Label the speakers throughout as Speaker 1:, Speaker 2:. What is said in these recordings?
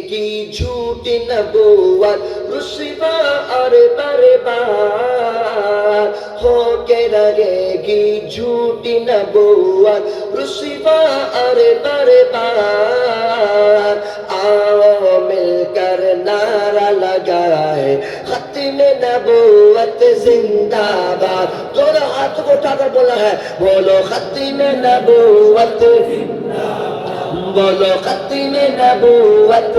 Speaker 1: گی جھوٹی نبوت رسوا اور برباد ہو کے رہے گی جھوٹی نبوت رسوا اور برباد آؤ مل کر نعرہ لگائے ختم نبوت زندہ باد دونوں ہاتھ کو اٹھا کر بولا ہے بولو ختم نبوت بولو ختم نبوت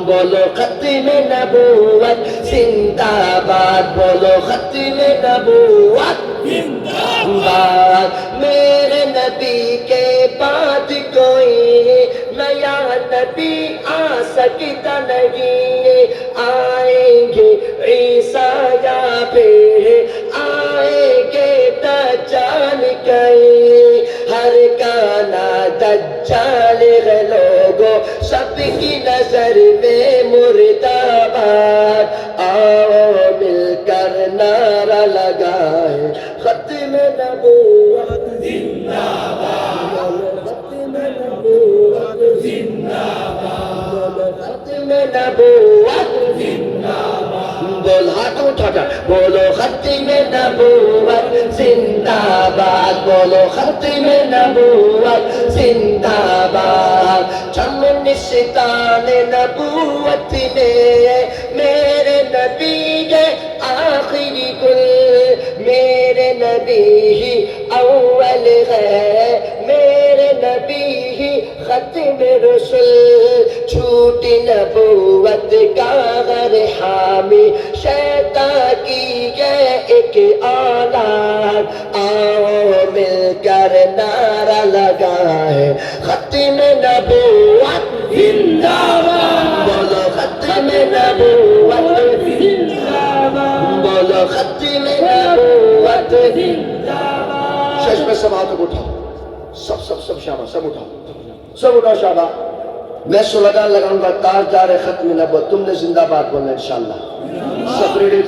Speaker 1: بولو ختم نبوت زندہ باد بولو ختم نبوت زندہ باد میرے نبی کے بعد کوئی نیا نبی آ سکتا نہیں آئیں گے عیسیٰ یا پھر آئیں گے دجال کہیں ہر کانا دجال ہے لوگوں سب کی نظر میں مرداباد آؤ مل کر نعرہ لگائے ختم نبوت زندہ باد ختم نبوت زندہ باد ختم نبوت زندہ باد بول ہاتھ اٹھا کر بولو ختم نبوت زندہ باد بولو ختم نبوت زندہ باد چمن ستان نبوت میں میرے نبی کے آخری گل میرے نبی ہی اول ہے میرے نبی ہی ختم رسول جھوٹی نبوت کا غر حامی شیطان کی ہے ایک اولاد آؤ مل کر نعرہ لگائے ختم نبوت زندہ باد بولو ختم نبوت زندہ باد بولو ختم نبوت زندہ باد شش میں سب ہاتھوں کو اٹھاؤ سب شابہ سب اٹھاؤ شابہ میں سلگان لگاؤں گا تاجدار ختم نبوت تم نے زندہ باد بولنا انشاءاللہ سب ریڈی